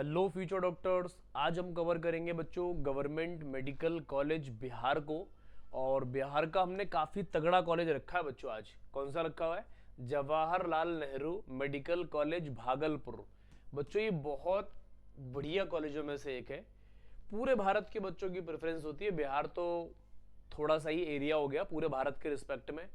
Hello future doctors. आज हम cover करेंगे बच्चों गवर्नमेंट मेडिकल कॉलेज बिहार को। और बिहार का हमने काफ़ी तगड़ा कॉलेज रखा है बच्चों। आज कौन सा रखा हुआ है? Jawaharlal Nehru medical college Bhagalpur. बच्चों ये बहुत बढ़िया कॉलेजों में से एक है। पूरे भारत के बच्चों की प्रेफरेंस होती है। बिहार तो थोड़ा सा ही एरिया हो गया पूरे भारत के रिस्पेक्ट में,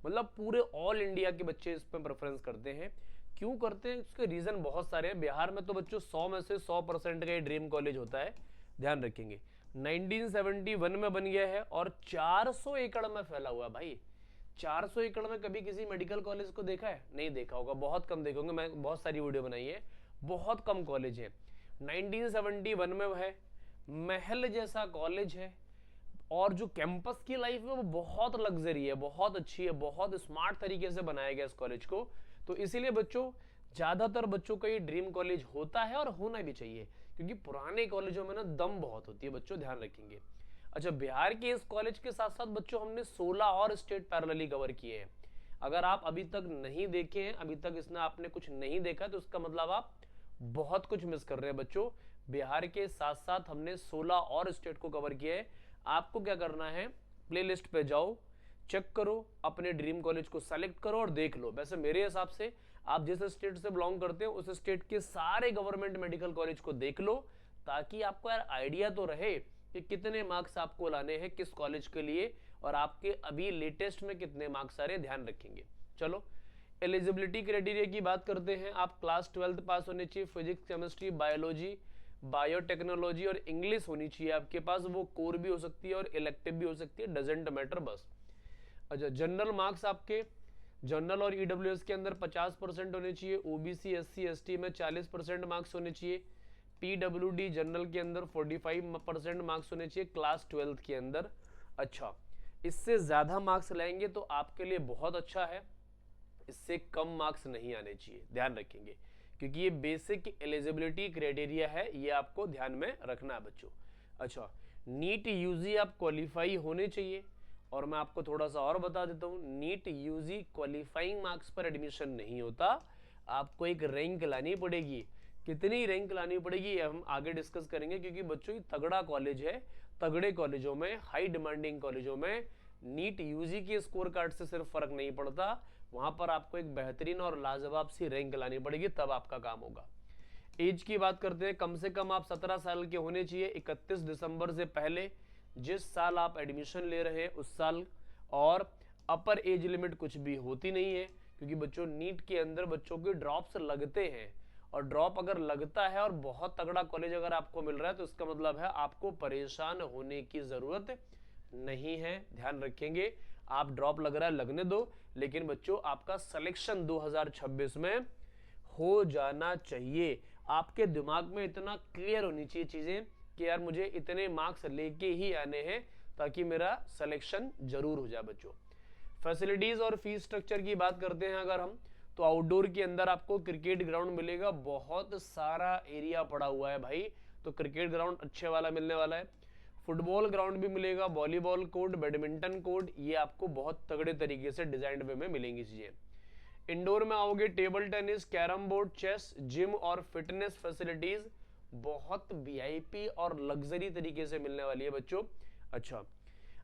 मतलब पूरे ऑल इंडिया के बच्चे इस पर प्रेफरेंस करते हैं। क्यों करते हैं? इसके रीजन बहुत सारे हैं। बिहार में तो बच्चों 100 में से 100% का ये ड्रीम कॉलेज होता है, ध्यान रखेंगे। 1971 में बन गया है और 400 एकड़ में फैला हुआ है भाई। 400 एकड़ में कभी किसी मेडिकल कॉलेज को देखा है? नहीं देखा होगा, बहुत कम देखोगे। मैं बहुत सारी वीडियो बनाई है, बहुत कम कॉलेज है। 1971 में है, महल जैसा कॉलेज है। और जो कैंपस की लाइफ है वो बहुत लग्जरी है, बहुत अच्छी है, बहुत स्मार्ट तरीके से बनाया गया इस कॉलेज को। तो इसीलिए बच्चों ज्यादातर बच्चों का ये ड्रीम कॉलेज होता है और होना भी चाहिए, क्योंकि पुराने कॉलेजों में ना दम बहुत होती है बच्चों, ध्यान रखेंगे। अच्छा, बिहार के इस कॉलेज के साथ साथ बच्चों हमने 16 और स्टेट पैरेलली कवर किए हैं। अगर आप अभी तक नहीं देखे हैं, अभी तक इसमें आपने कुछ नहीं देखा, तो इसका मतलब आप बहुत कुछ मिस कर रहे हैं बच्चों। बिहार के साथ साथ हमने 16 और स्टेट को कवर किया है। आपको क्या करना है, प्लेलिस्ट पे जाओ, चेक करो, अपने ड्रीम कॉलेज को सेलेक्ट करो और देख लो। वैसे मेरे हिसाब से आप जिस स्टेट से बिलोंग करते हो उस स्टेट के सारे गवर्नमेंट मेडिकल कॉलेज को देख लो, ताकि आपको यार आइडिया तो रहे कि कितने मार्क्स आपको लाने हैं किस कॉलेज के लिए, और आपके अभी लेटेस्ट में कितने मार्क्स आ रहे, ध्यान रखेंगे। चलो, एलिजिबिलिटी क्राइटेरिया की बात करते हैं। आप क्लास 12 पास होने चाहिए। फिजिक्स, केमिस्ट्री, बायोलॉजी, बायोटेक्नोलॉजी और इंग्लिश होनी चाहिए आपके पास। वो कोर भी हो सकती है और इलेक्टिव भी हो सकती है, डजेंट मैटर बस। अच्छा, जनरल मार्क्स आपके जनरल और ईडब्ल्यूएस के अंदर 50% होने चाहिए। ओबीसी, एससी, एसटी में 40% मार्क्स होने चाहिए। पीडब्ल्यूडी जनरल के अंदर 45% मार्क्स होने चाहिए क्लास 12 के अंदर। अच्छा, इससे ज्यादा मार्क्स लाएंगे तो आपके लिए बहुत अच्छा है, इससे कम मार्क्स नहीं आने चाहिए, ध्यान रखेंगे, क्योंकि ये बेसिक एलिजिबिलिटी क्राइटेरिया है, ये आपको ध्यान में रखना है बच्चों। अच्छा, नीट यूजी आप क्वालिफाई होने चाहिए। और मैं आपको थोड़ा सा और बता देता हूं, नीट यूजी क्वालिफाइंग मार्क्स पर एडमिशन नहीं होता, आपको एक रैंक लानी पड़ेगी। कितनी रैंक लानी पड़ेगी ये हम आगे डिस्कस करेंगे, क्योंकि बच्चों ये तगड़ा कॉलेज है। तगड़े कॉलेजों में, हाई डिमांडिंग कॉलेजों में नीट यूजी के स्कोर कार्ड से सिर्फ फर्क नहीं पड़ता, वहां पर आपको एक बेहतरीन और लाजवाब सी रैंक लानी पड़ेगी, तब आपका काम होगा। एज की बात करते हैं, कम से कम आप 17 साल के होने चाहिए 31 दिसंबर से पहले, जिस साल आप एडमिशन ले रहे हैं उस साल। और अपर एज लिमिट कुछ भी होती नहीं है, क्योंकि बच्चों नीट के अंदर बच्चों के ड्रॉप्स लगते हैं, और ड्रॉप अगर लगता है और बहुत तगड़ा कॉलेज अगर आपको मिल रहा है तो इसका मतलब है आपको परेशान होने की जरूरत नहीं है, ध्यान रखेंगे। आप ड्रॉप लग रहा है लगने दो, लेकिन बच्चों आपका सिलेक्शन 2026 में हो जाना चाहिए। आपके दिमाग में इतना क्लियर होनी चाहिए चीजें कि यार मुझे इतने मार्क्स लेके ही आने हैं, ताकि मेरा सिलेक्शन जरूर हो जाए बच्चों। फैसिलिटीज और फीस स्ट्रक्चर की बात करते हैं अगर हम, तो आउटडोर के अंदर आपको क्रिकेट ग्राउंड मिलेगा, बहुत सारा एरिया पड़ा हुआ है भाई, तो क्रिकेट ग्राउंड अच्छे वाला मिलने वाला है। फुटबॉल ग्राउंड भी मिलेगा, वॉलीबॉल कोर्ट, बैडमिंटन कोर्ट, ये आपको बहुत तगड़े तरीके से डिजाइंड वे में मिलेंगी चीजें। इंडोर में आओगे, table tennis, carrom board, chess, gym और फिटनेस फैसिलिटीज बहुत वीआईपी और लग्जरी तरीके से मिलने वाली है बच्चों। अच्छा,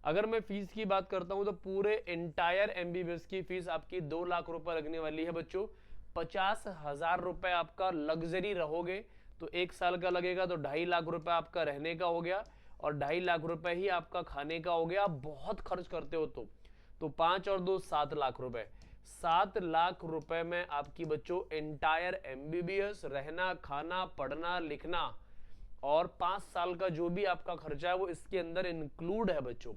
अगर मैं फीस की बात करता हूं तो पूरे एंटायर एमबीबीएस की फीस आपकी 2 लाख रुपए लगने वाली है बच्चों। 50,000 रुपए आपका लग्जरी रहोगे तो 1 साल का लगेगा, तो 2.5 लाख रुपए आपका रहने का हो गया, और 2.5 लाख रुपए ही आपका खाने का हो गया। आप बहुत खर्च करते हो तो 5 और 2 7 लाख रुपए। 7 लाख रुपए में आपकी बच्चों एंटायर एमबीबीएस, रहना, खाना, पढ़ना, लिखना और 5 साल का जो भी आपका खर्चा है वो इसके अंदर इंक्लूड है बच्चों।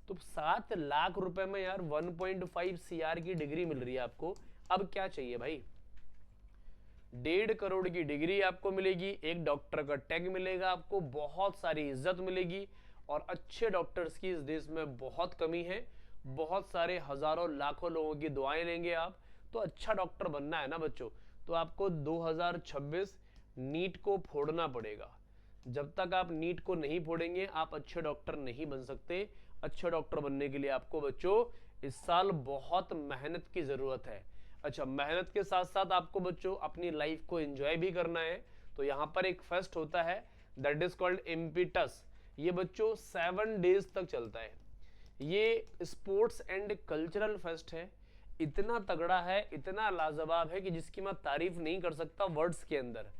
तो 7 लाख रुपए में यार 1.5 सीआर की डिग्री मिल रही है आपको। अब क्या चाहिए भाई? 1.5 करोड़ की डिग्री आपको मिलेगी, एक डॉक्टर का टैग मिलेगा आपको, बहुत सारी इज्जत मिलेगी, और अच्छे डॉक्टर्स की इस देश में बहुत कमी है। बहुत सारे हजारों लाखों लोगों की दुआएं लेंगे आप। तो अच्छा डॉक्टर बनना है ना बच्चों, तो आपको 2026 नीट को फोड़ना पड़ेगा। जब तक आप नीट को नहीं फोड़ेंगे आप अच्छे डॉक्टर नहीं बन सकते। अच्छे डॉक्टर बनने के लिए आपको बच्चों इस साल बहुत मेहनत की जरूरत है। अच्छा, मेहनत के साथ साथ आपको बच्चों अपनी लाइफ को एंजॉय भी करना है, तो यहाँ पर एक फेस्ट होता है दैट इज कॉल्ड इम्पिटस। ये बच्चों 7 डेज तक चलता है। ये स्पोर्ट्स एंड कल्चरल फेस्ट है, इतना तगड़ा है, इतना लाजवाब है कि जिसकी मैं तारीफ नहीं कर सकता वर्ड्स के अंदर।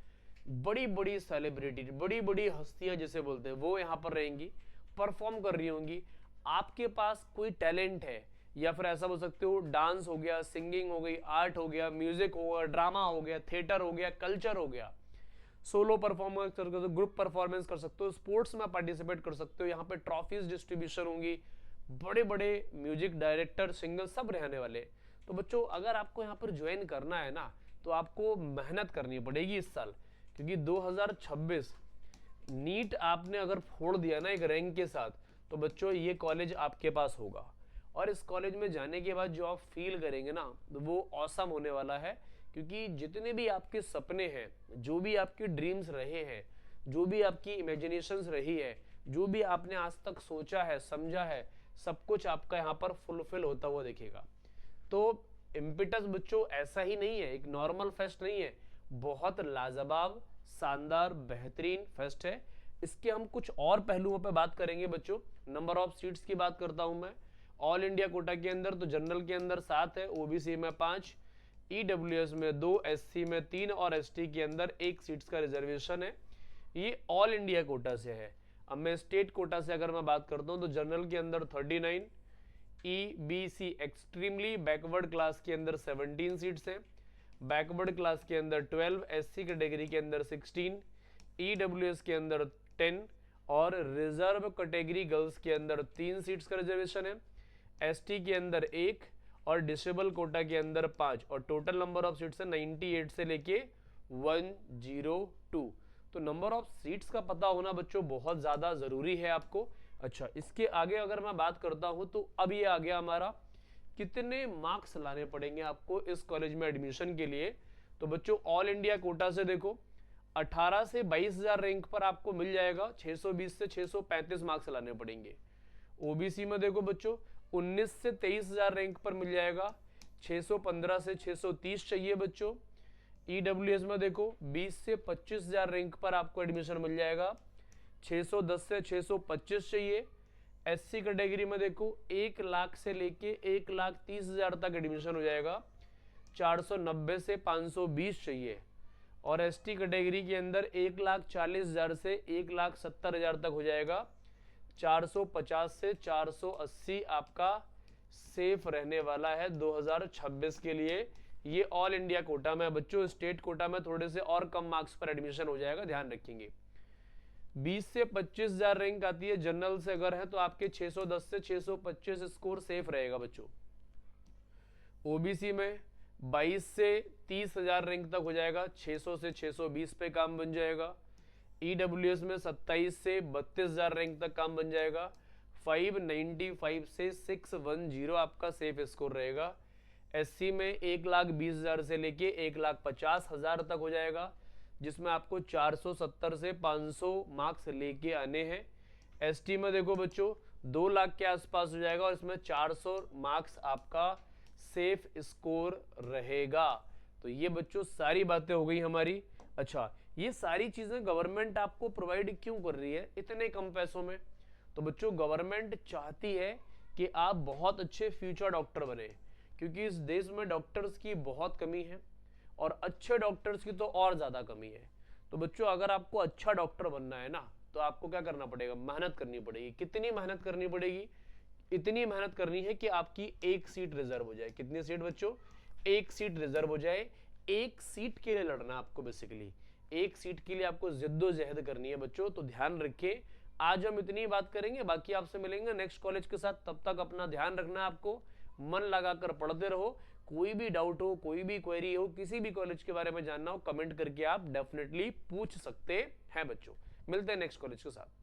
बड़ी बड़ी सेलिब्रिटी, बड़ी बड़ी हस्तियां जिसे बोलते हैं, वो यहाँ पर रहेंगी, परफॉर्म कर रही होंगी। आपके पास कोई टैलेंट है, या फिर ऐसा बोल सकते हो डांस हो गया, सिंगिंग हो गई, आर्ट हो गया, म्यूजिक हो गया, ड्रामा हो गया, थिएटर हो गया, कल्चर हो गया, सोलो परफॉर्मेंस कर सकते हो, ग्रुप परफॉर्मेंस कर सकते हो, स्पोर्ट्स में पार्टिसिपेट कर सकते हो। यहाँ पे ट्रॉफीज डिस्ट्रीब्यूशन होंगी, बड़े बड़े म्यूजिक डायरेक्टर, सिंगर सब रहने वाले। तो बच्चों अगर आपको यहाँ पर ज्वाइन करना है ना, तो आपको मेहनत करनी पड़ेगी इस साल, क्योंकि 2026 नीट आपने अगर फोड़ दिया ना एक रैंक के साथ, तो बच्चों ये कॉलेज आपके पास होगा। और इस कॉलेज में जाने के बाद जो आप फील करेंगे ना, तो वो ऑसम होने वाला है। क्योंकि जितने भी आपके सपने हैं, जो भी आपके ड्रीम्स रहे हैं, जो भी आपकी इमेजिनेशंस रही है, जो भी आपने आज तक सोचा है, समझा है, सब कुछ आपका यहाँ पर फुलफिल होता हुआ दिखेगा। तो इम्पिटस बच्चों ऐसा ही नहीं है, एक नॉर्मल फेस्ट नहीं है, बहुत लाजवाब, शानदार, बेहतरीन फेस्ट है। इसके हम कुछ और पहलुओं पे बात करेंगे बच्चों। नंबर ऑफ सीट्स की बात करता हूं मैं। ऑल इंडिया कोटा के अंदर तो जनरल के अंदर 7 है, ओबीसी में 5, ईडब्ल्यूएस में 2, एससी में 3 और एसटी के अंदर 1 सीट्स का रिजर्वेशन है। ये ऑल इंडिया कोटा से है। अब मैं स्टेट कोटा से अगर मैं बात करता हूं तो जनरल के अंदर 39, ईबीसी एक्सट्रीमली बैकवर्ड क्लास के अंदर 17 सीट्स हैं, बैकवर्ड क्लास के अंदर 12, एससी कैटेगरी के अंदर 16, ईडब्ल्यूएस के अंदर 10 और रिजर्व कैटेगरी गर्ल्स के अंदर 3 सीट्स का रिजर्वेशन है, एसटी के अंदर 1 और डिसेबल कोटा के अंदर 5 और टोटल नंबर ऑफ सीट्स है 98 से लेके 102। तो नंबर ऑफ सीट्स का पता होना बच्चों बहुत ज्यादा जरूरी है आपको। अच्छा, इसके आगे अगर मैं बात करता हूं तो अब ये आ गया हमारा कितने मार्क्स लाने पड़ेंगे आपको इस कॉलेज में एडमिशन के लिए। तो बच्चों ऑल इंडिया कोटा से देखो 18 से 22,000 रैंक पर आपको मिल जाएगा, 620 से 635 मार्क्स लाने पड़ेंगे। ओबीसी में देखो बच्चों 19 से 23,000 रैंक पर मिल जाएगा, 615 से 630 चाहिए बच्चों। ईडब्ल्यूएस में देखो 20 से 25,000 रैंक पर आपको एडमिशन मिल जाएगा, 610 से 625 चाहिए। एससी कैटेगरी में देखो 1 लाख से लेके 1,30,000 तक एडमिशन हो जाएगा, 490 से 520 चाहिए। और एसटी कैटेगरी के अंदर 1,40,000 से 1,70,000 तक हो जाएगा, 450 से 480 आपका सेफ रहने वाला है 2026 के लिए। ये ऑल इंडिया कोटा में बच्चों, स्टेट कोटा में थोड़े से और कम मार्क्स पर एडमिशन हो जाएगा, ध्यान रखेंगे। 20 से 25,000 रैंक आती है जनरल से अगर है तो आपके 610 से 625 स्कोर सेफ रहेगा बच्चों। ओबीसी में 22 से 30,000 रैंक तक हो जाएगा, 600 से 620 पे काम बन जाएगा। ईडब्ल्यूएस में 27 से 32,000 रैंक तक काम बन जाएगा, 595 से 610 आपका सेफ स्कोर रहेगा। एससी में 1,20,000 से लेके 1,50,000 तक हो जाएगा, जिसमें आपको 470 से 500 मार्क्स लेके आने हैं। एसटी में देखो बच्चों 2 लाख के आसपास हो जाएगा और इसमें 400 मार्क्स आपका सेफ स्कोर रहेगा। तो ये बच्चों सारी बातें हो गई हमारी। अच्छा, ये सारी चीजें गवर्नमेंट आपको प्रोवाइड क्यों कर रही है इतने कम पैसों में? तो बच्चों गवर्नमेंट चाहती है कि आप बहुत अच्छे फ्यूचर डॉक्टर बने, क्योंकि इस देश में डॉक्टर्स की बहुत कमी है और अच्छे डॉक्टर्स की तो और ज्यादा कमी है। तो बच्चों अगर आपको अच्छा डॉक्टर बनना है ना, तो आपको क्या करना पड़ेगा? मेहनत करनी पड़ेगी। कितनी मेहनत करनी पड़ेगी? इतनी मेहनत करनी है कि आपकी 1 सीट रिजर्व हो जाए। कितनी सीट बच्चों? 1 सीट रिजर्व हो जाए। 1 सीट के लिए लड़ना आपको, बेसिकली 1 सीट के लिए आपको जिद्दोजहद करनी है बच्चों। तो ध्यान रखिए, आज हम इतनी बात करेंगे, बाकी आपसे मिलेंगे नेक्स्ट कॉलेज के साथ। तब तक अपना ध्यान रखना, आपको मन लगाकर पढ़ते रहो। कोई भी डाउट हो, कोई भी क्वेरी हो, किसी भी कॉलेज के बारे में जानना हो, कमेंट करके आप डेफिनेटली पूछ सकते हैं बच्चों। मिलते हैं नेक्स्ट कॉलेज के साथ।